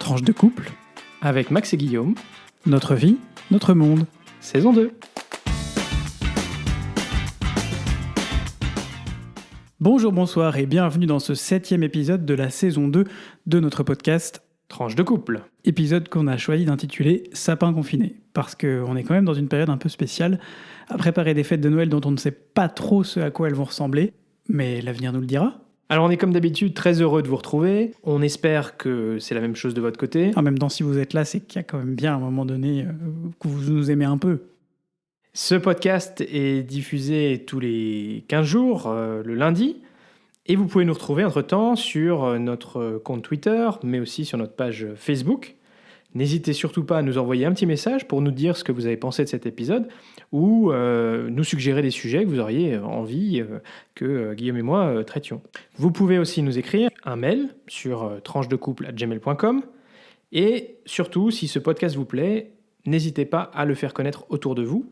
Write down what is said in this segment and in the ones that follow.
Tranche de couple, avec Max et Guillaume, notre vie, notre monde. saison 2. Bonjour, bonsoir et bienvenue dans ce 7e épisode de la saison 2 de notre podcast Tranche de couple. Épisode qu'on a choisi d'intituler Sapin confiné, parce qu'on est quand même dans une période un peu spéciale, à préparer des fêtes de Noël dont on ne sait pas trop ce à quoi elles vont ressembler, mais l'avenir nous le dira. Alors on est comme d'habitude très heureux de vous retrouver, on espère que c'est la même chose de votre côté. En même temps, si vous êtes là, c'est qu'il y a quand même bien à un moment donné que vous nous aimez un peu. Ce podcast est diffusé tous les 15 jours, le lundi, et vous pouvez nous retrouver entre-temps sur notre compte Twitter, mais aussi sur notre page Facebook. N'hésitez surtout pas à nous envoyer un petit message pour nous dire ce que vous avez pensé de cet épisode ou nous suggérer des sujets que vous auriez envie que Guillaume et moi traitions. Vous pouvez aussi nous écrire un mail sur tranchedecouple@gmail.com et surtout, si ce podcast vous plaît, n'hésitez pas à le faire connaître autour de vous.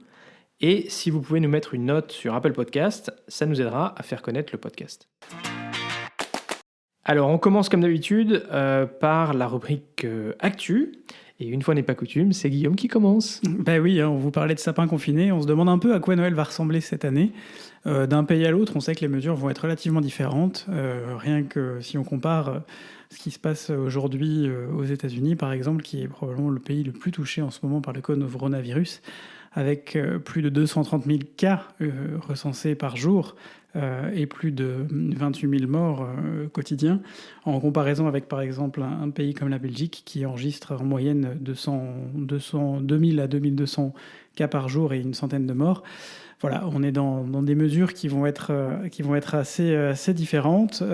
Et si vous pouvez nous mettre une note sur Apple Podcast, ça nous aidera à faire connaître le podcast. Alors, on commence comme d'habitude par la rubrique Actu. Et une fois n'est pas coutume, c'est Guillaume qui commence. Ben oui, on vous parlait de sapin confiné. On se demande un peu à quoi Noël va ressembler cette année. D'un pays à l'autre, on sait que les mesures vont être relativement différentes. Rien que si on compare ce qui se passe aujourd'hui aux États-Unis, par exemple, qui est probablement le pays le plus touché en ce moment par le coronavirus, avec plus de 230 000 cas recensés par jour et plus de 28 000 morts quotidiens, en comparaison avec, par exemple, un pays comme la Belgique, qui enregistre en moyenne 2000 à 2200 cas par jour et une centaine de morts. Voilà, on est dans des mesures qui vont être assez différentes.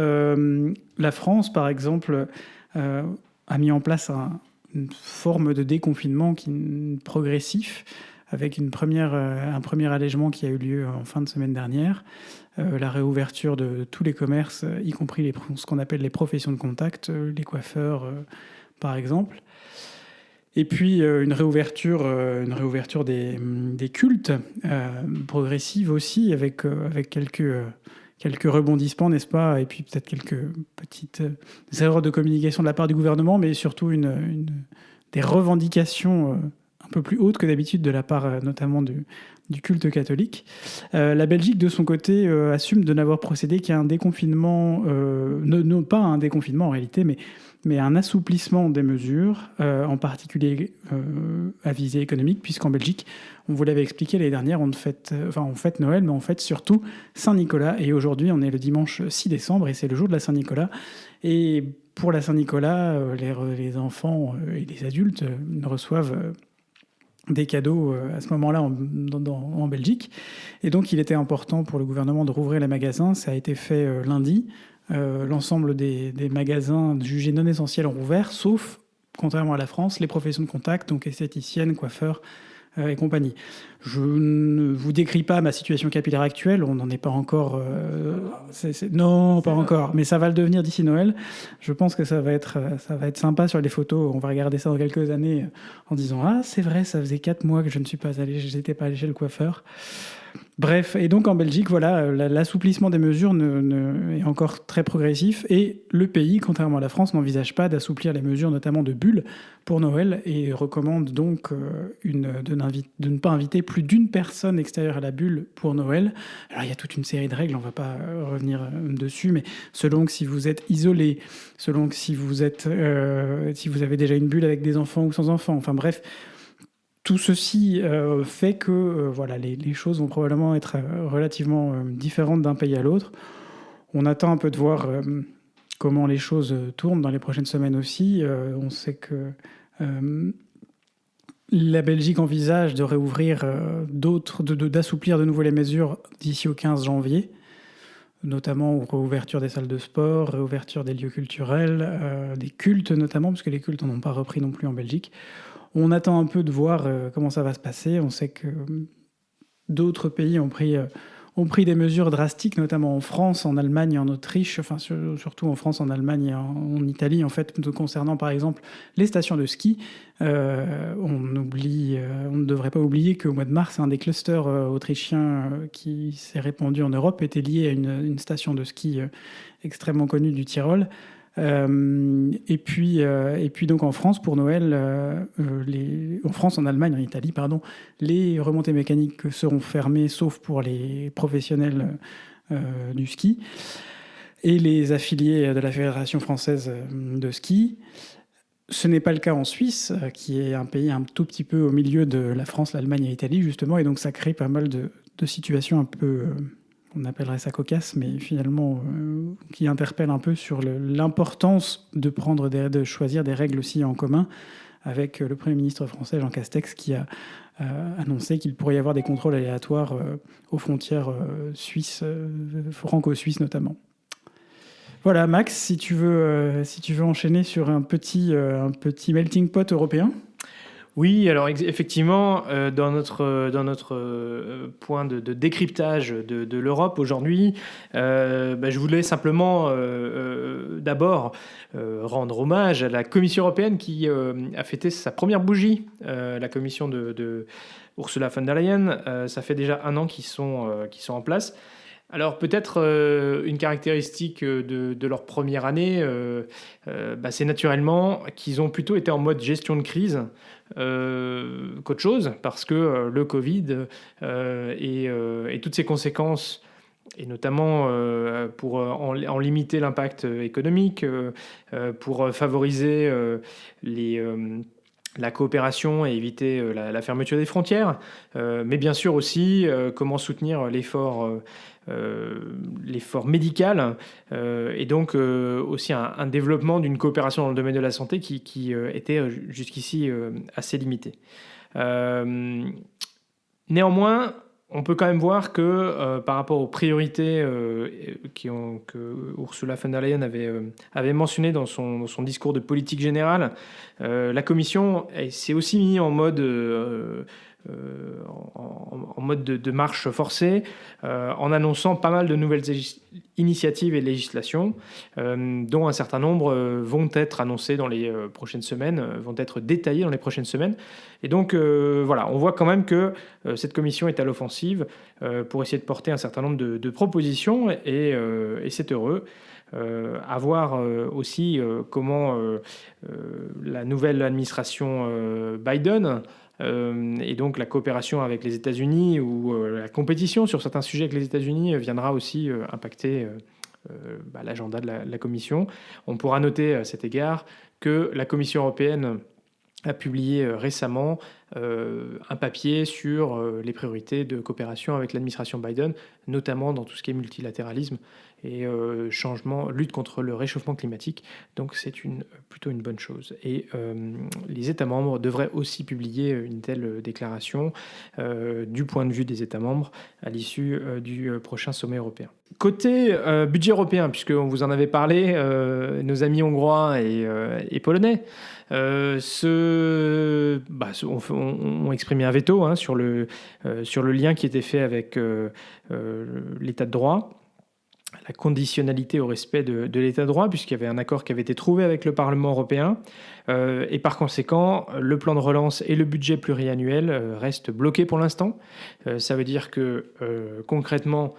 La France, par exemple, a mis en place une forme de déconfinement progressif, avec un premier allègement qui a eu lieu en fin de semaine dernière, la réouverture de tous les commerces, y compris ce qu'on appelle les professions de contact, les coiffeurs par exemple. Et puis une réouverture des cultes progressive aussi, avec quelques rebondissements, n'est-ce pas, et puis peut-être quelques petites erreurs de communication de la part du gouvernement, mais surtout des revendications un peu plus haute que d'habitude de la part notamment du culte catholique. La Belgique, de son côté, assume de n'avoir procédé qu'à un déconfinement, non pas un déconfinement en réalité, mais un assouplissement des mesures, en particulier à visée économique, puisqu'en Belgique, on vous l'avait expliqué l'année dernière, on fête Noël, mais on fête surtout Saint-Nicolas. Et aujourd'hui, on est le dimanche 6 décembre, et c'est le jour de la Saint-Nicolas. Et pour la Saint-Nicolas, les enfants et les adultes reçoivent des cadeaux à ce moment-là en Belgique. Et donc, il était important pour le gouvernement de rouvrir les magasins. Ça a été fait lundi. L'ensemble des magasins jugés non essentiels ont rouvert, sauf, contrairement à la France, les professions de contact, donc esthéticiennes, coiffeurs et compagnie. Je ne vous décris pas ma situation capillaire actuelle, on n'en est pas encore... Non, pas encore, mais ça va le devenir d'ici Noël. Je pense que ça va être sympa sur les photos. On va regarder ça dans quelques années en disant « Ah, c'est vrai, ça faisait 4 mois que je n'étais pas allé chez le coiffeur ». Bref, et donc en Belgique, voilà, l'assouplissement des mesures est encore très progressif, et le pays, contrairement à la France, n'envisage pas d'assouplir les mesures, notamment de bulles, pour Noël, et recommande donc de ne pas inviter plus d'une personne extérieure à la bulle pour Noël. Alors il y a toute une série de règles, on ne va pas revenir dessus, mais selon que si vous êtes isolé, selon que si vous avez déjà une bulle avec des enfants ou sans enfants, enfin bref, tout ceci fait que les choses vont probablement être relativement différentes d'un pays à l'autre. On attend un peu de voir comment les choses tournent dans les prochaines semaines aussi. On sait que la Belgique envisage de réouvrir d'assouplir de nouveau les mesures d'ici au 15 janvier, notamment réouverture des salles de sport, réouverture des lieux culturels, des cultes notamment, parce que les cultes n'ont pas repris non plus en Belgique. On attend un peu de voir comment ça va se passer. On sait que d'autres pays ont pris des mesures drastiques, notamment en France, en Allemagne et en Autriche, enfin surtout en France, en Allemagne et en Italie, en fait, concernant par exemple les stations de ski. On ne devrait pas oublier qu'au mois de mars, un des clusters autrichiens qui s'est répandu en Europe était lié à une station de ski extrêmement connue du Tyrol. Et puis donc en France, pour Noël, en France, en Allemagne, en Italie, pardon, les remontées mécaniques seront fermées, sauf pour les professionnels du ski et les affiliés de la Fédération française de ski. Ce n'est pas le cas en Suisse, qui est un pays un tout petit peu au milieu de la France, l'Allemagne et l'Italie, justement, et donc ça crée pas mal de situations un peu, on appellerait ça cocasse, mais finalement qui interpellent un peu sur l'importance de choisir des règles aussi en commun, avec le Premier ministre français Jean Castex qui a annoncé qu'il pourrait y avoir des contrôles aléatoires aux frontières suisses, franco-suisses notamment. Voilà, Max, si tu veux enchaîner sur un petit melting pot européen. Oui, alors effectivement, dans notre point de décryptage de l'Europe aujourd'hui, je voulais simplement d'abord rendre hommage à la Commission européenne qui a fêté sa première bougie. La commission de Ursula von der Leyen, ça fait déjà 1 an qu'ils sont en place. Alors peut-être une caractéristique de leur première année, c'est naturellement qu'ils ont plutôt été en mode gestion de crise qu'autre chose, parce que le Covid et toutes ses conséquences, et notamment pour en limiter l'impact économique, pour favoriser la coopération et éviter la fermeture des frontières, mais bien sûr aussi comment soutenir l'effort médical et donc aussi un développement d'une coopération dans le domaine de la santé qui était jusqu'ici assez limité. Néanmoins, on peut quand même voir que par rapport aux priorités que Ursula von der Leyen avait mentionnées dans son discours de politique générale, la Commission s'est aussi mise en mode de marche forcée, en annonçant pas mal de nouvelles initiatives et législations, dont un certain nombre vont être annoncées dans les prochaines semaines, vont être détaillées dans les prochaines semaines. Et donc, on voit quand même que cette commission est à l'offensive pour essayer de porter un certain nombre de propositions, et c'est heureux. À voir aussi comment la nouvelle administration Biden et donc la coopération avec les États-Unis ou la compétition sur certains sujets avec les États-Unis viendra aussi impacter l'agenda de la Commission. On pourra noter à cet égard que la Commission européenne a publié récemment un papier sur les priorités de coopération avec l'administration Biden, notamment dans tout ce qui est multilatéralisme et lutte contre le réchauffement climatique. Donc c'est plutôt une bonne chose. Et les États membres devraient aussi publier une telle déclaration du point de vue des États membres à l'issue du prochain sommet européen. Côté budget européen, puisqu'on vous en avait parlé, nos amis hongrois et polonais ont exprimé un veto sur le lien qui était fait avec l'état de droit, la conditionnalité au respect de l'état de droit, puisqu'il y avait un accord qui avait été trouvé avec le Parlement européen. Et par conséquent, le plan de relance et le budget pluriannuel restent bloqués pour l'instant. Ça veut dire que concrètement,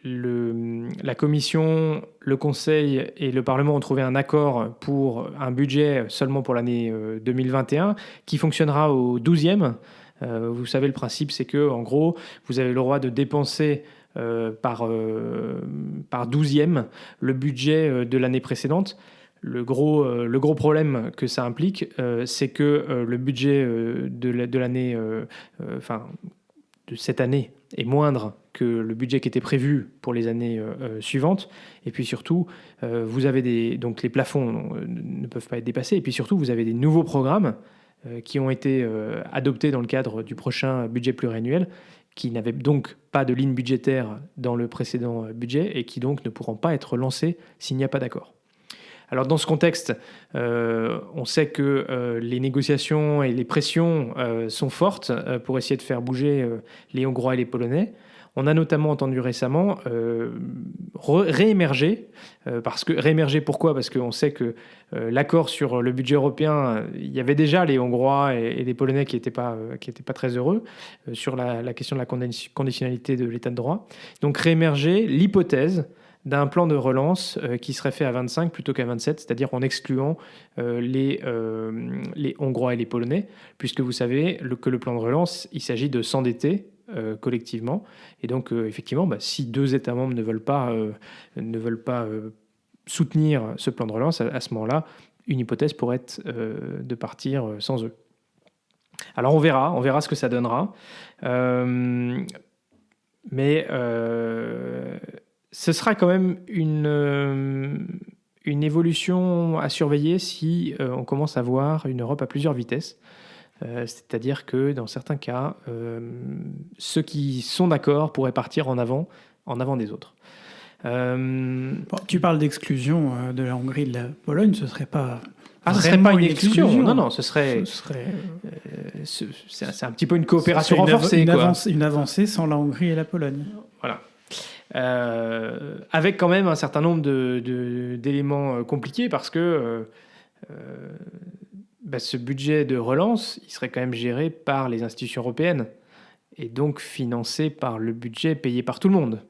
la Commission, le Conseil et le Parlement ont trouvé un accord pour un budget seulement pour l'année 2021 qui fonctionnera au 12e. Vous savez, le principe, c'est que en gros, vous avez le droit de dépenser par 12e le budget de l'année précédente. Le gros problème que ça implique, c'est que le budget de l'année, de cette année est moindre que le budget qui était prévu pour les années suivantes. Et puis surtout, vous avez donc les plafonds ne peuvent pas être dépassés. Et puis surtout, vous avez des nouveaux programmes qui ont été adoptés dans le cadre du prochain budget pluriannuel, qui n'avaient donc pas de ligne budgétaire dans le précédent budget et qui donc ne pourront pas être lancés s'il n'y a pas d'accord. Alors dans ce contexte, on sait que les négociations et les pressions sont fortes pour essayer de faire bouger les Hongrois et les Polonais. On a notamment entendu récemment réémerger, pourquoi ? Parce qu'on sait que l'accord sur le budget européen, il y avait déjà les Hongrois et les Polonais qui n'étaient pas très heureux sur la question de la conditionnalité de l'état de droit. Donc réémerger l'hypothèse d'un plan de relance qui serait fait à 25 plutôt qu'à 27, c'est-à-dire en excluant les Hongrois et les Polonais, puisque vous savez que le plan de relance, il s'agit de s'endetter collectivement. Et donc, effectivement, si 2 États membres ne veulent pas soutenir ce plan de relance, à ce moment-là, une hypothèse pourrait être de partir sans eux. Alors on verra ce que ça donnera. Mais ce sera quand même une évolution à surveiller si on commence à voir une Europe à plusieurs vitesses. C'est-à-dire que dans certains cas, ceux qui sont d'accord pourraient partir en avant des autres. Tu parles d'exclusion de la Hongrie et de la Pologne, ce serait pas... ce serait pas une exclusion. Non, ce serait... c'est un petit peu une coopération renforcée. Une avancée sans la Hongrie et la Pologne. Voilà. Avec quand même un certain nombre d'éléments compliqués parce que ce budget de relance, il serait quand même géré par les institutions européennes et donc financé par le budget payé par tout le monde.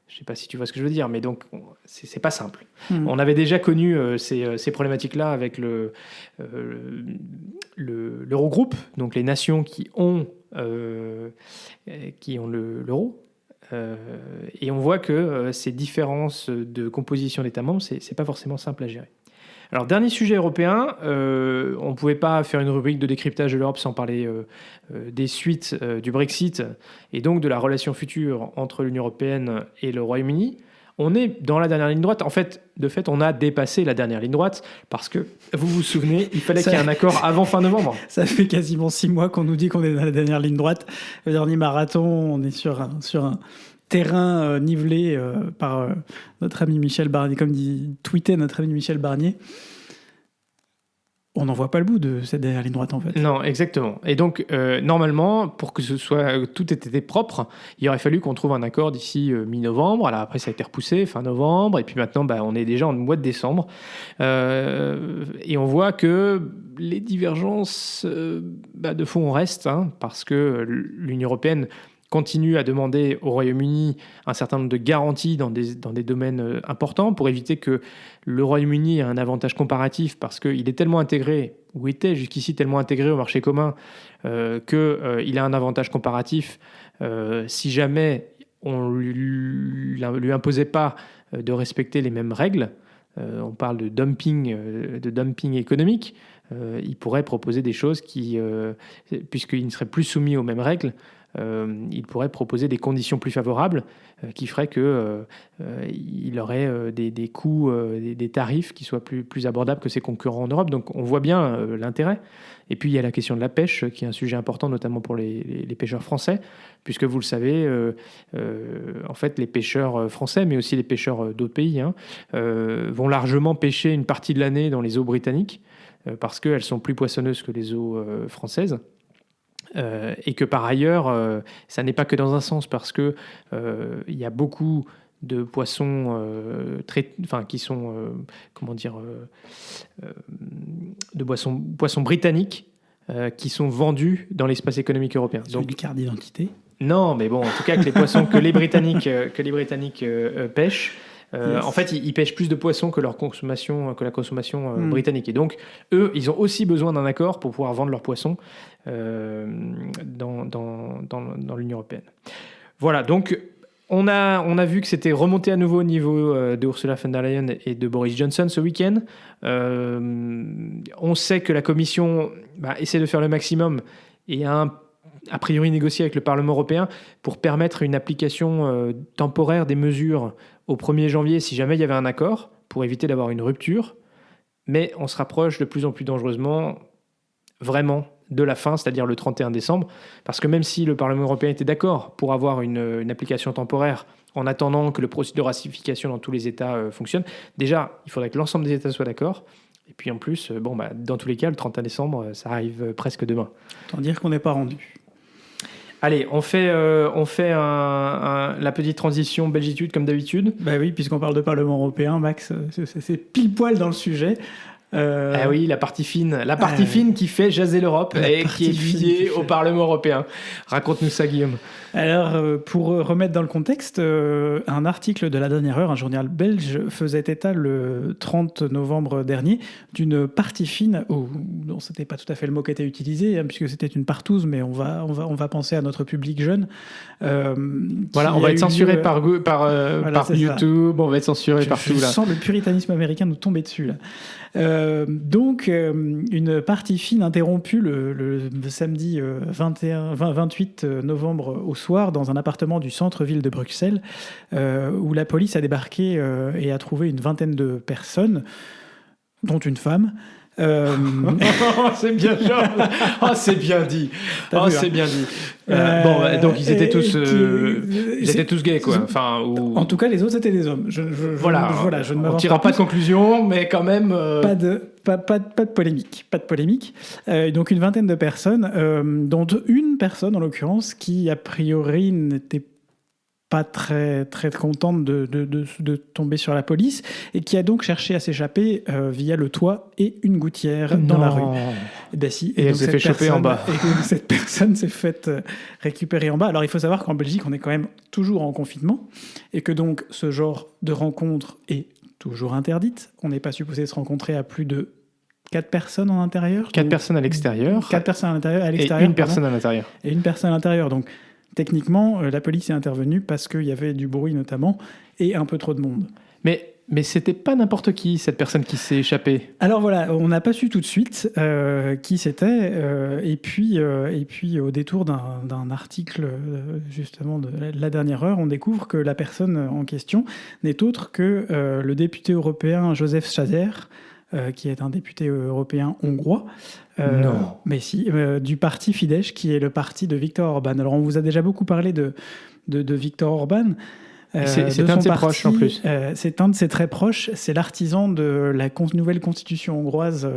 Je ne sais pas si tu vois ce que je veux dire, mais donc c'est pas simple. On avait déjà connu ces problématiques-là avec l'Eurogroupe, donc les nations qui ont l'euro. Et on voit que ces différences de composition d'États membres, c'est pas forcément simple à gérer. Alors, dernier sujet européen, on ne pouvait pas faire une rubrique de décryptage de l'Europe sans parler des suites du Brexit et donc de la relation future entre l'Union européenne et le Royaume-Uni. On est dans la dernière ligne droite. En fait, on a dépassé la dernière ligne droite parce que, vous vous souvenez, il fallait qu'il y ait un accord avant fin novembre. Ça fait quasiment 6 mois qu'on nous dit qu'on est dans la dernière ligne droite. Le dernier marathon, on est sur un terrain nivelé par notre ami Michel Barnier, comme tweetait notre ami Michel Barnier. On n'en voit pas le bout de cette dernière ligne droite, en fait. Non, exactement. Et donc, normalement, pour que tout ait été propre, il aurait fallu qu'on trouve un accord d'ici mi-novembre. Alors après, ça a été repoussé, fin novembre. Et puis maintenant, on est déjà en mois de décembre. Et on voit que les divergences de fond restent, parce que l'Union européenne continue à demander au Royaume-Uni un certain nombre de garanties dans des domaines importants pour éviter que le Royaume-Uni ait un avantage comparatif parce qu'il est tellement intégré, ou était jusqu'ici tellement intégré au marché commun, qu'il a un avantage comparatif si jamais on lui imposait pas de respecter les mêmes règles. On parle de dumping économique. Il pourrait proposer des choses puisqu'il ne serait plus soumis aux mêmes règles, il pourrait proposer des conditions plus favorables qui feraient qu'il aurait des coûts, des tarifs qui soient plus abordables que ses concurrents en Europe. Donc on voit bien l'intérêt. Et puis il y a la question de la pêche, qui est un sujet important, notamment pour les pêcheurs français, puisque vous le savez, en fait, les pêcheurs français, mais aussi les pêcheurs d'autres pays, vont largement pêcher une partie de l'année dans les eaux britanniques, parce qu'elles sont plus poissonneuses que les eaux françaises. Et que par ailleurs, ça n'est pas que dans un sens, parce que il y a beaucoup de poissons qui sont de poissons britanniques qui sont vendus dans l'espace économique européen. Donc du carte d'identité. Non, mais bon, en tout cas que les poissons que les Britanniques pêchent. Yes. En fait, ils pêchent plus de poissons que la consommation britannique. Et donc, eux, ils ont aussi besoin d'un accord pour pouvoir vendre leurs poissons dans l'Union européenne. Voilà, donc on a vu que c'était remonté à nouveau au niveau de Ursula von der Leyen et de Boris Johnson ce week-end. On sait que la Commission essaie de faire le maximum et a priori négocié avec le Parlement européen pour permettre une application temporaire des mesures au 1er janvier si jamais il y avait un accord, pour éviter d'avoir une rupture. Mais on se rapproche de plus en plus dangereusement, vraiment, de la fin, c'est-à-dire le 31 décembre. Parce que même si le Parlement européen était d'accord pour avoir une application temporaire en attendant que le processus de ratification dans tous les États fonctionne, déjà, il faudrait que l'ensemble des États soient d'accord. Et puis en plus, dans tous les cas, le 31 décembre, ça arrive presque demain. Autant dire qu'on n'est pas rendu. Allez, on fait la petite transition Belgitude comme d'habitude. Oui, puisqu'on parle de Parlement européen, Max, c'est pile poil dans le sujet. Ah oui, la partie fine qui fait jaser l'Europe et qui est liée au Parlement européen. Raconte-nous ça, Guillaume. Alors, pour remettre dans le contexte, un article de La Dernière Heure, un journal belge, faisait état le 30 novembre dernier d'une partie fine, non, c'était pas tout à fait le mot qui était utilisé, hein, puisque c'était une partouze, mais on va penser à notre public jeune. Voilà, on va être censuré par YouTube, on va être censuré partout. Je là. sens le puritanisme américain nous tomber dessus, là. Donc, une partie fine interrompue le samedi 28 novembre au soir dans un appartement du centre-ville de Bruxelles, où la police a débarqué et a trouvé une vingtaine de personnes, dont une femme. C'est bien genre. Oh, c'est bien dit. C'est bien dit. Donc ils étaient tous gays, quoi. Enfin, ou... En tout cas, les autres étaient des hommes. Je ne on tirera pas de conclusion, mais quand même. Pas de polémique. Pas de polémique. Donc une vingtaine de personnes, dont une personne en l'occurrence qui a priori n'était pas très, très contente de tomber sur la police et qui a donc cherché à s'échapper via le toit et une gouttière dans la rue. Ben si, et elle s'est fait choper en bas. Et donc cette personne s'est faite récupérer en bas. Alors il faut savoir qu'en Belgique, on est quand même toujours en confinement et que donc ce genre de rencontre est toujours interdite. On n'est pas supposé se rencontrer à plus de 4 personnes en intérieur. 4 personnes à l'extérieur. 4 personnes à l'extérieur. Et une personne à l'intérieur. Et une personne à l'intérieur. Donc techniquement, la police est intervenue parce qu'il y avait du bruit notamment et un peu trop de monde. Mais c'était pas n'importe qui, cette personne qui s'est échappée. Alors voilà, on n'a pas su tout de suite qui c'était. Et puis, au détour d'un article justement de La Dernière Heure, on découvre que la personne en question n'est autre que le député européen Joseph Schader, qui est un député européen hongrois. Non. Mais si, du parti Fidesz, qui est le parti de Viktor Orban. Alors, on vous a déjà beaucoup parlé de Viktor Orban. C'est un de ses proches, en plus. C'est un de ses très proches. C'est l'artisan de la nouvelle constitution hongroise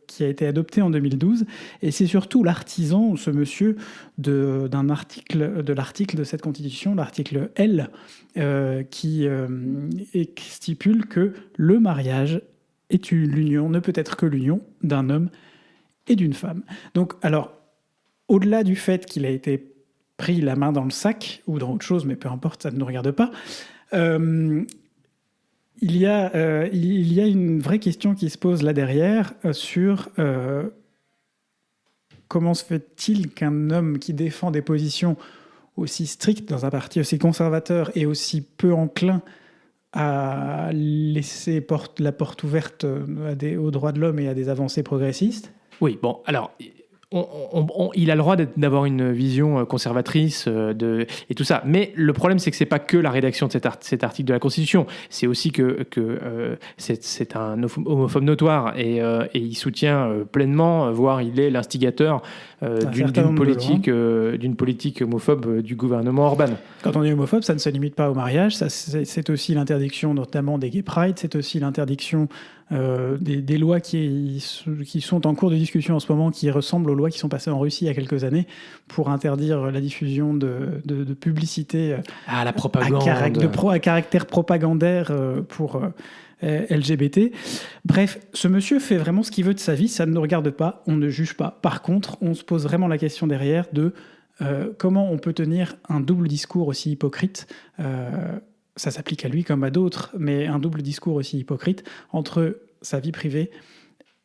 qui a été adoptée en 2012. Et c'est surtout l'artisan, ce monsieur, de l'article de cette constitution, l'article L, qui stipule que le mariage ne peut être que l'union d'un homme et d'une femme. Donc, alors, au-delà du fait qu'il a été pris la main dans le sac, ou dans autre chose, mais peu importe, ça ne nous regarde pas, il y a une vraie question qui se pose là derrière sur comment se fait-il qu'un homme qui défend des positions aussi strictes dans un parti aussi conservateur et aussi peu enclin à laisser la porte ouverte aux droits de l'homme et à des avancées progressistes. Oui, bon, alors, il a le droit d'avoir une vision conservatrice et tout ça. Mais le problème, c'est que c'est pas que la rédaction de cet article de la Constitution. C'est aussi que c'est un homophobe notoire et il soutient pleinement, voire il est l'instigateur d'une politique homophobe du gouvernement Orban. Quand on est homophobe, ça ne se limite pas au mariage. C'est aussi l'interdiction notamment des gay pride. C'est aussi l'interdiction des lois qui sont en cours de discussion en ce moment, qui ressemblent aux lois qui sont passées en Russie il y a quelques années pour interdire la diffusion de publicité la propagande. à caractère propagandaire pour LGBT. Bref, ce monsieur fait vraiment ce qu'il veut de sa vie, ça ne nous regarde pas, on ne juge pas. Par contre, on se pose vraiment la question derrière de comment on peut tenir un double discours aussi hypocrite, ça s'applique à lui comme à d'autres, mais un double discours aussi hypocrite entre sa vie privée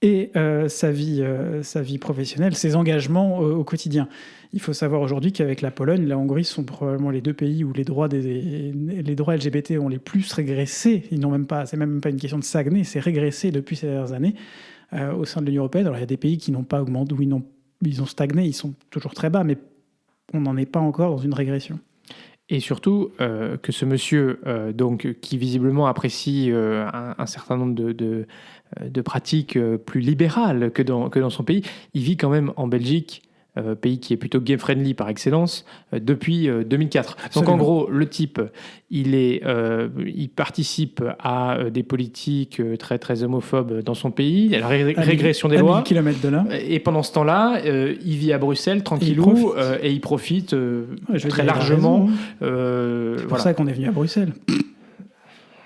et sa vie professionnelle, ses engagements au quotidien. Il faut savoir aujourd'hui qu'avec la Pologne, la Hongrie sont probablement les deux pays où les droits LGBT ont les plus régressé. C'est même pas une question de stagner, c'est régressé depuis ces dernières années au sein de l'Union européenne. Alors il y a des pays qui n'ont pas augmenté, où ils ont stagné, ils sont toujours très bas, mais on n'en est pas encore dans une régression. Et surtout que ce monsieur, qui visiblement apprécie un certain nombre de pratiques plus libérales que dans son pays, il vit quand même en Belgique, pays qui est plutôt gay-friendly par excellence, depuis 2004. Absolument. Donc en gros, le type, il participe à des politiques très, très homophobes dans son pays, à la régression des lois. 1000 km de là. Et pendant ce temps-là, il vit à Bruxelles, tranquillou, et il profite très largement. C'est pour ça qu'on est venu à Bruxelles.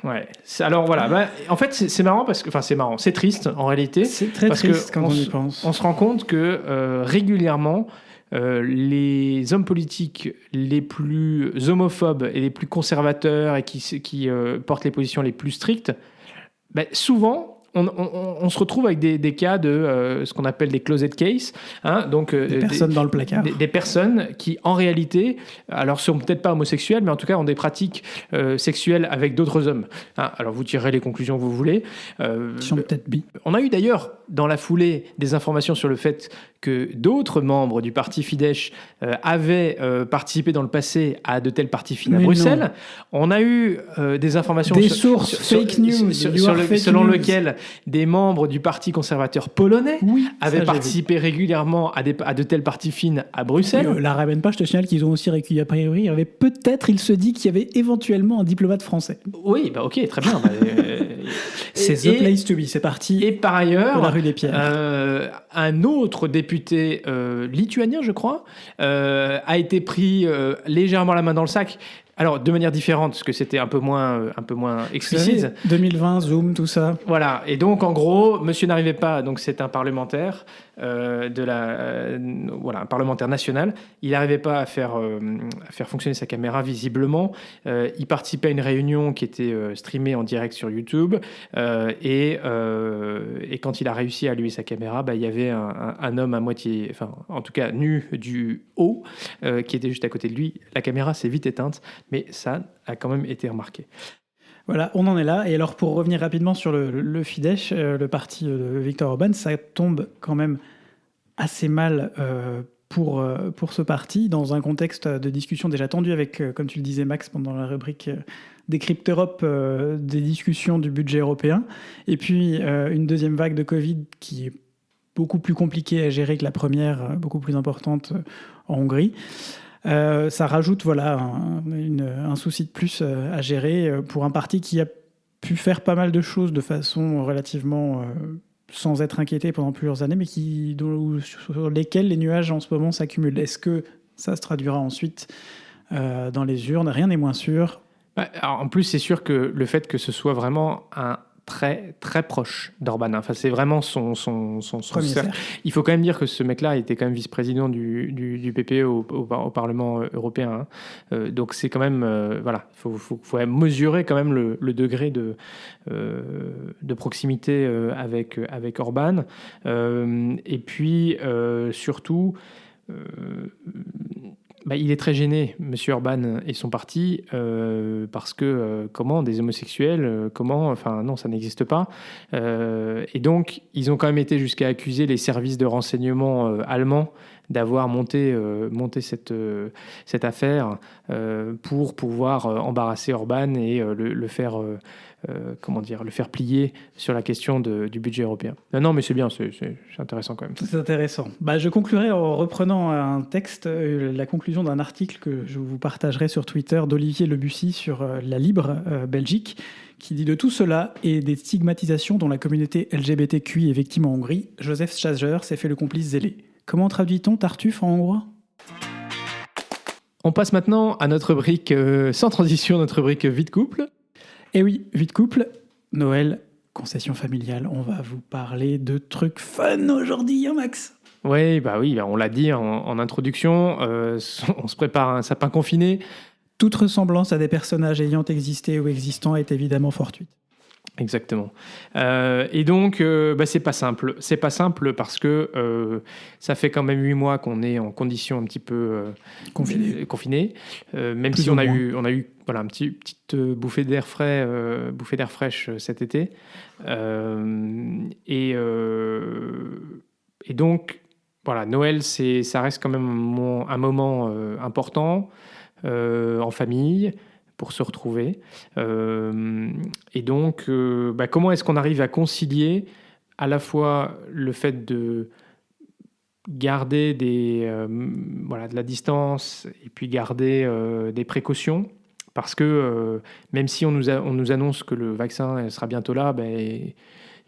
Ouais. Alors voilà, en fait c'est marrant parce que, enfin c'est marrant, c'est triste en réalité. C'est très parce triste que quand on y pense. On se rend compte que régulièrement les hommes politiques les plus homophobes et les plus conservateurs et qui portent les positions les plus strictes, souvent on se retrouve avec des cas de ce qu'on appelle des closet cases, hein, donc des personnes dans le placard. Des personnes qui, en réalité, alors sont peut-être pas homosexuelles, mais en tout cas ont des pratiques sexuelles avec d'autres hommes. Hein, alors vous tirerez les conclusions que vous voulez. Ils sont peut-être bi. On a eu d'ailleurs, dans la foulée, des informations sur le fait que d'autres membres du parti Fidesz avaient participé dans le passé à de tels partis fines à Bruxelles. On a eu des informations... Des sources fake news. Selon lesquelles des membres du parti conservateur polonais avaient participé régulièrement à de tels partis fines à Bruxelles. La ramène pas, je te signale qu'ils ont aussi recueilli a priori. Il y avait peut-être, il se dit qu'il y avait éventuellement un diplomate français. Oui, ok, très bien. C'est the place to be, c'est parti. Et par ailleurs, de la rue des Pierres. Un autre député lituanien, je crois, a été pris légèrement la main dans le sac. Alors, de manière différente, parce que c'était un peu moins explicite. 2020, Zoom, tout ça. Voilà. Et donc, en gros, monsieur n'arrivait pas, donc c'est un parlementaire, un parlementaire national. Il n'arrivait pas à faire fonctionner sa caméra, visiblement. Il participait à une réunion qui était streamée en direct sur YouTube. Et quand il a réussi à allumer sa caméra, il y avait un homme à moitié, enfin, en tout cas, nu du haut, qui était juste à côté de lui. La caméra s'est vite éteinte, mais ça a quand même été remarqué. Voilà, on en est là. Et alors, pour revenir rapidement sur le Fidesz, le parti de Viktor Orban, ça tombe quand même assez mal pour ce parti, dans un contexte de discussion déjà tendu avec, comme tu le disais Max, pendant la rubrique Décrypte Europe, des discussions du budget européen. Et puis, une deuxième vague de Covid qui est beaucoup plus compliquée à gérer que la première, beaucoup plus importante en Hongrie. Ça rajoute un souci de plus à gérer pour un parti qui a pu faire pas mal de choses de façon relativement sans être inquiété pendant plusieurs années, mais sur lesquels les nuages en ce moment s'accumulent. Est-ce que ça se traduira ensuite dans les urnes? Rien n'est moins sûr. Alors, en plus, c'est sûr que le fait que ce soit vraiment un très très proche d'Orban. Enfin, c'est vraiment son cercle. Il faut quand même dire que ce mec-là était quand même vice-président du PPE au Parlement européen. Hein. Donc c'est quand même il faut mesurer quand même le degré de proximité avec Orban. Et puis surtout. Il est très gêné, M. Orban et son parti, parce que des homosexuels, non, ça n'existe pas. Et donc, ils ont quand même été jusqu'à accuser les services de renseignement allemands d'avoir monté cette affaire pour pouvoir embarrasser Orban et le faire plier sur la question du budget européen. Non, mais c'est bien, c'est intéressant quand même. C'est intéressant. Je conclurai en reprenant un texte, la conclusion d'un article que je vous partagerai sur Twitter d'Olivier Lebussy sur la Libre Belgique, qui dit de tout cela et des stigmatisations dont la communauté LGBTQI est victime en Hongrie, Joseph Schager s'est fait le complice zélé. Comment traduit-on Tartuffe en hongrois ? On passe maintenant à notre rubrique, sans transition, notre rubrique Vie de couple. Et oui, Vie de couple, Noël, concession familiale. On va vous parler de trucs fun aujourd'hui, hein Max ? Oui, on l'a dit en introduction, on se prépare à un sapin confiné. Toute ressemblance à des personnages ayant existé ou existant est évidemment fortuite. Exactement. Et donc, c'est pas simple. C'est pas simple parce que ça fait quand même 8 mois qu'on est en condition un petit peu confiné. Même plus si on a eu une petite bouffée d'air fraîche cet été. Et donc, voilà, Noël, ça reste quand même un moment important en famille, pour se retrouver. Et donc, comment est-ce qu'on arrive à concilier à la fois le fait de garder de la distance et puis garder des précautions, parce que même si on nous annonce que le vaccin sera bientôt là,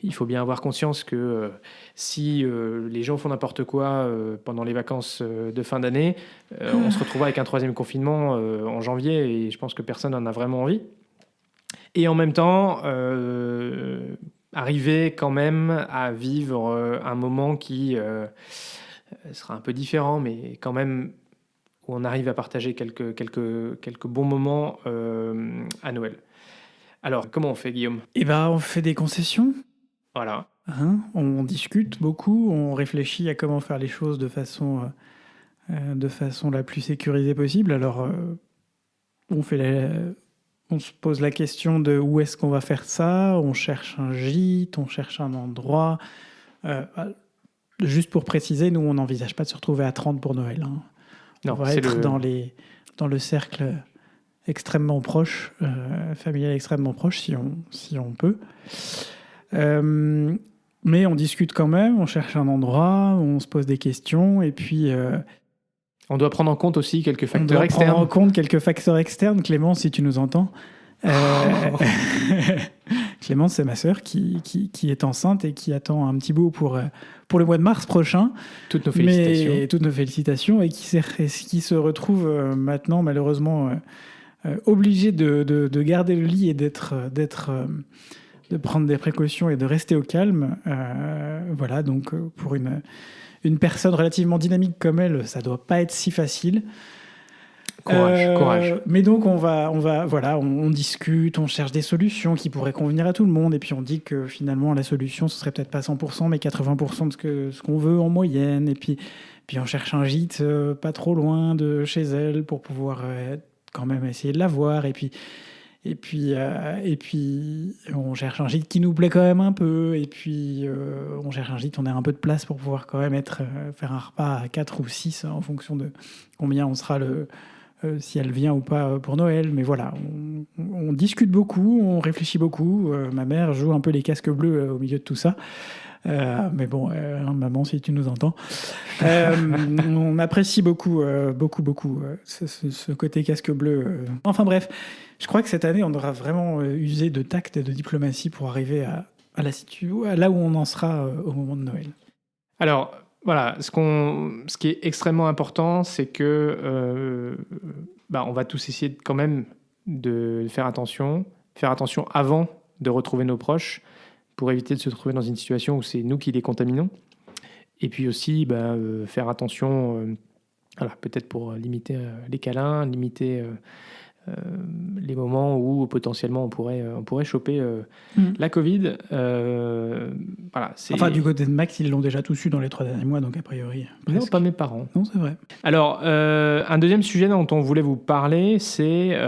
il faut bien avoir conscience que si les gens font n'importe quoi pendant les vacances de fin d'année, on se retrouvera avec un 3e confinement en janvier, et je pense que personne n'en a vraiment envie. Et en même temps, arriver quand même à vivre un moment qui sera un peu différent, mais quand même où on arrive à partager quelques bons moments à Noël. Alors, comment on fait, Guillaume ? Et ben, on fait des concessions. Voilà. Hein, on discute beaucoup, on réfléchit à comment faire les choses de façon la plus sécurisée possible. Alors, on se pose la question de où est-ce qu'on va faire ça. On cherche un gîte, on cherche un endroit. Juste pour préciser, nous, on n'envisage pas de se retrouver à 30 pour Noël. Hein. Non, on va c'est être dans le cercle extrêmement proche, familial extrêmement proche, si on peut. Mais on discute quand même, on cherche un endroit, on se pose des questions, et puis on doit prendre en compte aussi quelques on facteurs doit externes. prendre en compte quelques facteurs externes. Clémence, si tu nous entends. Clémence, c'est ma sœur qui est enceinte et qui attend un petit bout pour le mois de mars prochain. Toutes nos félicitations. Toutes nos félicitations, et qui se retrouve maintenant malheureusement obligée de garder le lit et de prendre des précautions et de rester au calme. Voilà, donc pour une personne relativement dynamique comme elle, ça doit pas être si facile. Courage. Mais donc on discute, on cherche des solutions qui pourraient convenir à tout le monde, et puis on dit que finalement la solution ce serait peut-être pas 100% mais 80% de ce qu'on veut en moyenne, et puis on cherche un gîte pas trop loin de chez elle pour pouvoir quand même essayer de la voir, et puis on cherche un gîte qui nous plaît quand même un peu, et puis on cherche un gîte, on a un peu de place pour pouvoir quand même faire un repas à 4 ou 6 en fonction de combien on sera si elle vient ou pas pour Noël. Mais voilà, on discute beaucoup, on réfléchit beaucoup. Ma mère joue un peu les casques bleus au milieu de tout ça. Mais bon, maman, si tu nous entends. On apprécie beaucoup ce côté casque bleu. Enfin bref, je crois que cette année, on aura vraiment usé de tact et de diplomatie pour arriver à là où on en sera au moment de Noël. Alors, voilà, ce qui est extrêmement important, c'est que on va tous essayer quand même de faire attention avant de retrouver nos proches, pour éviter de se retrouver dans une situation où c'est nous qui les contaminons. Et puis aussi, faire attention, peut-être pour limiter les câlins, limiter les moments où potentiellement on pourrait choper la Covid. Enfin, du côté de Max, ils l'ont déjà tous eu dans les 3 derniers mois, donc a priori. Non, pas mes parents. Non, c'est vrai. Alors, un deuxième sujet dont on voulait vous parler, c'est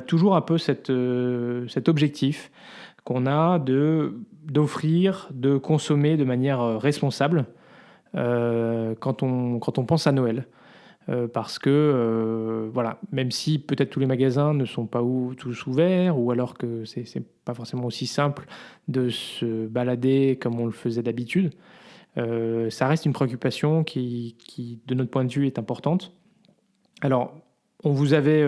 toujours un peu cet objectif qu'on a d'offrir, de consommer de manière responsable quand on pense à Noël. Parce que, même si peut-être tous les magasins ne sont pas tous ouverts, ou alors que c'est pas forcément aussi simple de se balader comme on le faisait d'habitude, ça reste une préoccupation qui, de notre point de vue, est importante. Alors, on vous avait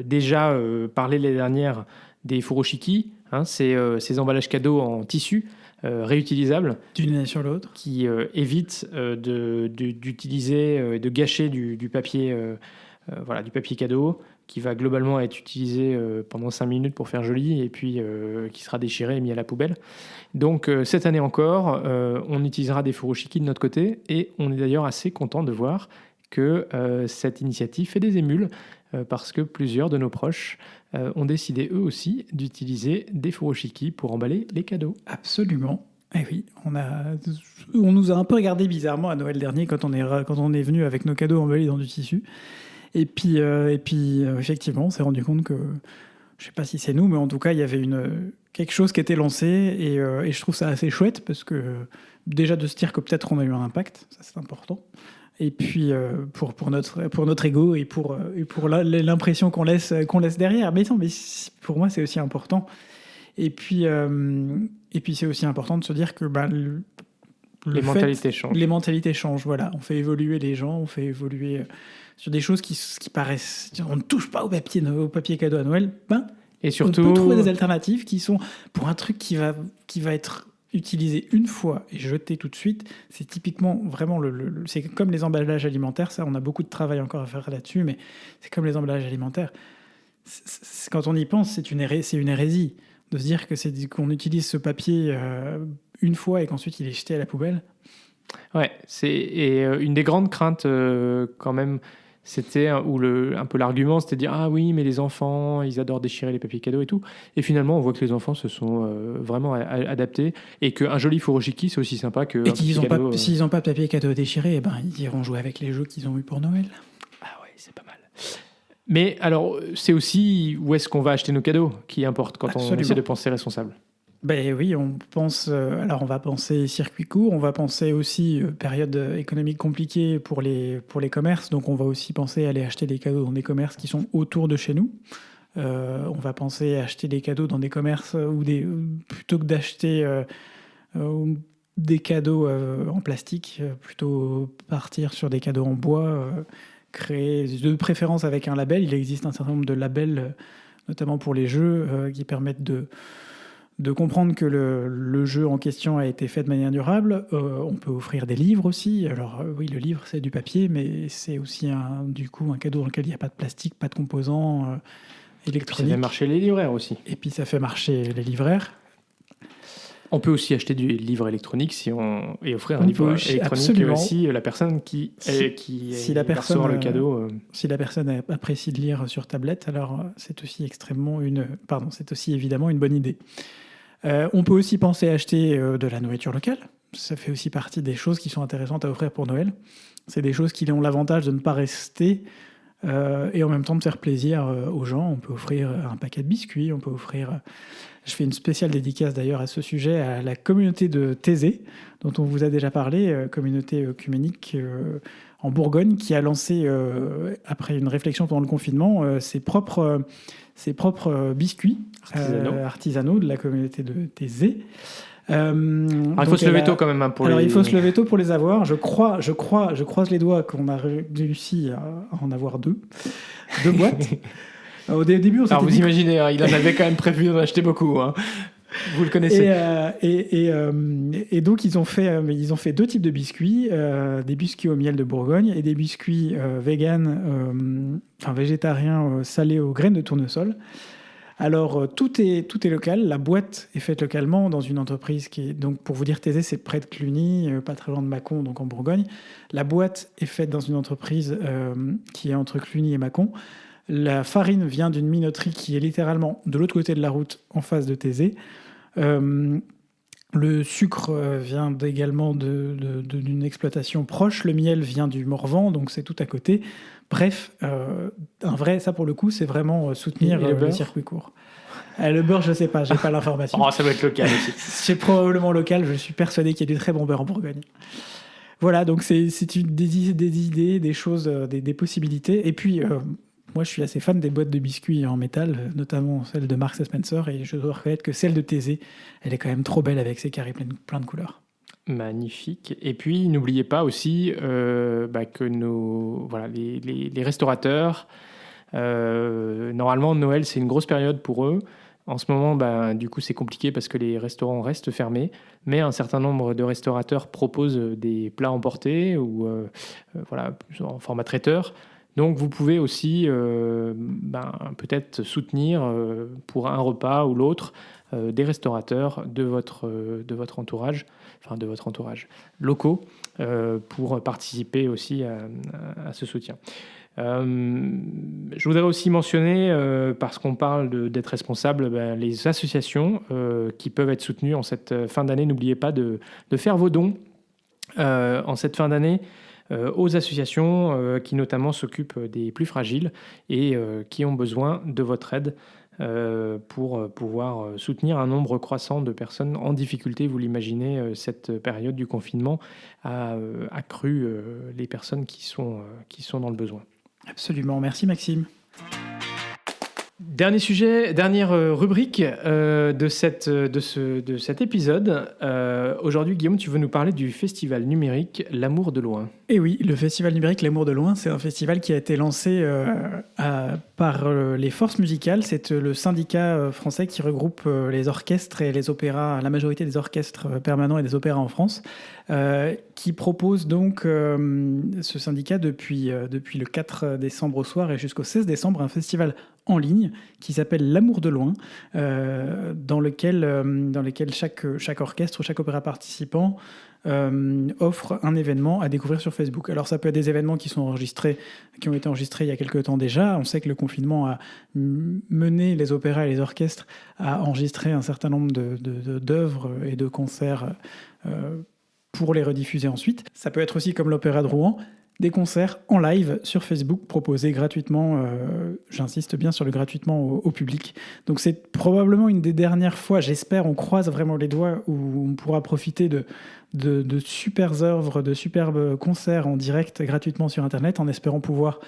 déjà parlé l'année dernière des furoshiki, ces emballages cadeaux en tissu réutilisables d'une année sur l'autre, qui évitent d'utiliser et de gâcher du papier, du papier cadeau, qui va globalement être utilisé pendant 5 minutes pour faire joli, et puis qui sera déchiré et mis à la poubelle. Donc cette année encore, on utilisera des furoshiki de notre côté, et on est d'ailleurs assez content de voir que cette initiative fait des émules, parce que plusieurs de nos proches ont décidé eux aussi d'utiliser des furoshiki pour emballer les cadeaux. Absolument. Eh oui, on nous a un peu regardé bizarrement à Noël dernier quand on est venu avec nos cadeaux emballés dans du tissu. Et puis effectivement, on s'est rendu compte que, je sais pas si c'est nous, mais en tout cas, il y avait quelque chose qui était lancé, et je trouve ça assez chouette, parce que déjà de se dire que peut-être on a eu un impact, ça c'est important. Et puis pour notre ego et pour l'impression qu'on laisse derrière. Mais non, mais pour moi c'est aussi important. Et puis c'est aussi important de se dire que les mentalités changent. Les mentalités changent. Voilà, on fait évoluer les gens, on fait évoluer sur des choses qui paraissent. On ne touche pas au papier cadeau à Noël. Et surtout, on peut trouver des alternatives qui sont pour un truc qui va être utilisé une fois et jeté tout de suite. C'est typiquement vraiment c'est comme les emballages alimentaires. Ça, on a beaucoup de travail encore à faire là-dessus, mais c'est comme les emballages alimentaires. Quand on y pense, c'est une hérésie de se dire qu'on utilise ce papier une fois et qu'ensuite il est jeté à la poubelle. Ouais, une des grandes craintes quand même, c'était un peu l'argument, c'était de dire ah oui, mais les enfants, ils adorent déchirer les papiers cadeaux et tout. Et finalement, on voit que les enfants se sont vraiment adaptés et qu'un joli furoshiki, c'est aussi sympa que. Et s'ils n'ont pas de papier cadeau déchiré, ils iront jouer avec les jeux qu'ils ont eu pour Noël. Ah ouais, c'est pas mal. Mais alors, c'est aussi où est-ce qu'on va acheter nos cadeaux qui importe quand on essaie de penser responsable. Ben oui, on va penser circuit court, on va penser aussi période économique compliquée pour les commerces, donc on va aussi penser à aller acheter des cadeaux dans des commerces qui sont autour de chez nous. On va penser à acheter des cadeaux dans des commerces plutôt que d'acheter des cadeaux en plastique, plutôt partir sur des cadeaux en bois, créer de préférence avec un label. Il existe un certain nombre de labels, notamment pour les jeux, qui permettent de comprendre que le jeu en question a été fait de manière durable. On peut offrir des livres aussi. Alors oui, le livre, c'est du papier, mais c'est aussi un cadeau dans lequel il n'y a pas de plastique, pas de composants électroniques. Ça fait marcher les livraires aussi. Et puis ça fait marcher les livraires. On peut aussi acheter du livre électronique et offrir un livre électronique aussi la personne qui recevoir le cadeau. Si la personne apprécie de lire sur tablette, alors c'est aussi évidemment une bonne idée. On peut aussi penser à acheter de la nourriture locale. Ça fait aussi partie des choses qui sont intéressantes à offrir pour Noël. C'est des choses qui ont l'avantage de ne pas rester et en même temps de faire plaisir aux gens. On peut offrir un paquet de biscuits, on peut offrir... Je fais une spéciale dédicace d'ailleurs à ce sujet à la communauté de Thésée, dont on vous a déjà parlé, communauté œcuménique en Bourgogne, qui a lancé, après une réflexion pendant le confinement, ses propres biscuits artisanaux de la communauté de Thésée. Il faut se lever tôt quand même pour il faut se lever tôt pour les avoir. Je croise les doigts qu'on a réussi à en avoir deux boîtes. Au début, on s'était vous imaginez, il en avait quand même prévu d'en acheter beaucoup. Hein. Vous le connaissez. Et donc, ils ont fait deux types de biscuits, des biscuits au miel de Bourgogne et des biscuits végétariens salés aux graines de tournesol. Alors, tout est local. La boîte est faite localement dans une entreprise qui est... Donc, pour vous dire, Thésée, c'est près de Cluny, pas très loin de Mâcon, donc en Bourgogne. La boîte est faite dans une entreprise qui est entre Cluny et Mâcon. La farine vient d'une minoterie qui est littéralement de l'autre côté de la route, en face de Thésée. Le sucre vient également d'une exploitation proche. Le miel vient du Morvan, donc c'est tout à côté. Bref, ça pour le coup, c'est vraiment soutenir le circuit court. Le beurre, je ne sais pas, j'ai pas l'information. Ça doit être local aussi. C'est probablement local, je suis persuadé qu'il y a du très bon beurre en Bourgogne. Voilà, donc c'est des idées, des choses, des possibilités. Et puis... moi, je suis assez fan des boîtes de biscuits en métal, notamment celle de Marks & Spencer, et je dois reconnaître que celle de Thésée, elle est quand même trop belle avec ses carrés plein de couleurs. Magnifique. Et puis, n'oubliez pas aussi que les restaurateurs, normalement, Noël, c'est une grosse période pour eux. En ce moment, du coup, c'est compliqué parce que les restaurants restent fermés, mais un certain nombre de restaurateurs proposent des plats emportés ou en format traiteur. Donc, vous pouvez aussi peut-être soutenir pour un repas ou l'autre des restaurateurs de votre entourage, locaux, pour participer aussi à ce soutien. Je voudrais aussi mentionner, parce qu'on parle d'être responsable, les associations qui peuvent être soutenues en cette fin d'année. N'oubliez pas de faire vos dons en cette fin d'année. Aux associations qui notamment s'occupent des plus fragiles et qui ont besoin de votre aide pour pouvoir soutenir un nombre croissant de personnes en difficulté. Vous l'imaginez, cette période du confinement a accru les personnes qui sont dans le besoin. Absolument, merci Maxime. Dernier sujet, dernière rubrique de cet épisode. Aujourd'hui, Guillaume, tu veux nous parler du festival numérique L'Amour de loin. Et oui, le Festival numérique L'Amour de Loin, c'est un festival qui a été lancé par les Forces musicales. C'est le syndicat français qui regroupe les orchestres et les opéras, la majorité des orchestres permanents et des opéras en France, qui propose donc ce syndicat depuis le 4 décembre au soir et jusqu'au 16 décembre un festival en ligne qui s'appelle L'Amour de Loin, dans lequel chaque orchestre ou chaque opéra participant offre un événement à découvrir sur Facebook. Alors ça peut être des événements qui ont été enregistrés il y a quelques temps déjà. On sait que le confinement a mené les opéras et les orchestres à enregistrer un certain nombre d'œuvres et de concerts pour les rediffuser ensuite. Ça peut être aussi comme l'Opéra de Rouen, des concerts en live sur Facebook proposés gratuitement, j'insiste bien sur le gratuitement au public. Donc c'est probablement une des dernières fois, j'espère, on croise vraiment les doigts, où on pourra profiter de super œuvres, de superbes concerts en direct gratuitement sur Internet, en espérant pouvoir,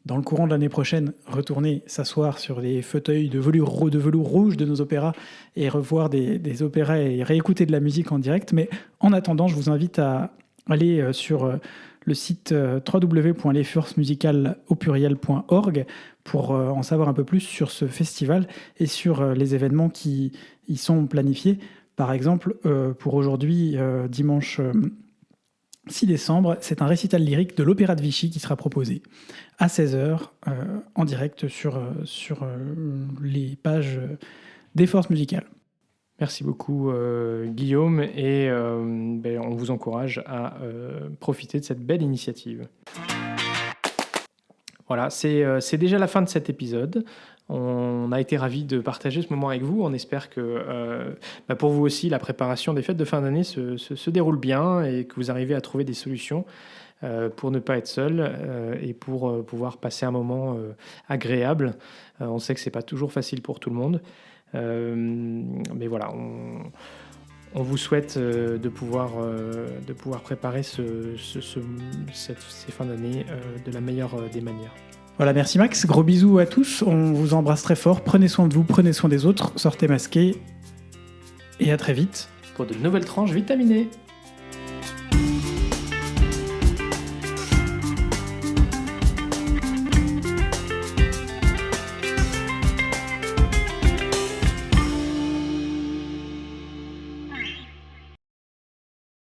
dans le courant de l'année prochaine, retourner s'asseoir sur des fauteuils de velours rouge de nos opéras et revoir des opéras et réécouter de la musique en direct. Mais en attendant, je vous invite à aller sur le site www.lesforcesmusicales.org pour en savoir un peu plus sur ce festival et sur les événements qui y sont planifiés. Par exemple, pour aujourd'hui, dimanche 6 décembre, c'est un récital lyrique de l'Opéra de Vichy qui sera proposé à 16h en direct sur les pages des Forces musicales. Merci beaucoup Guillaume, et on vous encourage à profiter de cette belle initiative. Voilà, c'est déjà la fin de cet épisode. On a été ravis de partager ce moment avec vous. On espère que pour vous aussi, la préparation des fêtes de fin d'année se déroule bien et que vous arrivez à trouver des solutions pour ne pas être seul et pour pouvoir passer un moment agréable. On sait que ce n'est pas toujours facile pour tout le monde. Mais voilà, on vous souhaite de pouvoir préparer ces fins d'année de la meilleure des manières. Voilà, merci Max, gros bisous à tous, on vous embrasse très fort, prenez soin de vous, prenez soin des autres, sortez masqués, et à très vite. Pour de nouvelles tranches vitaminées.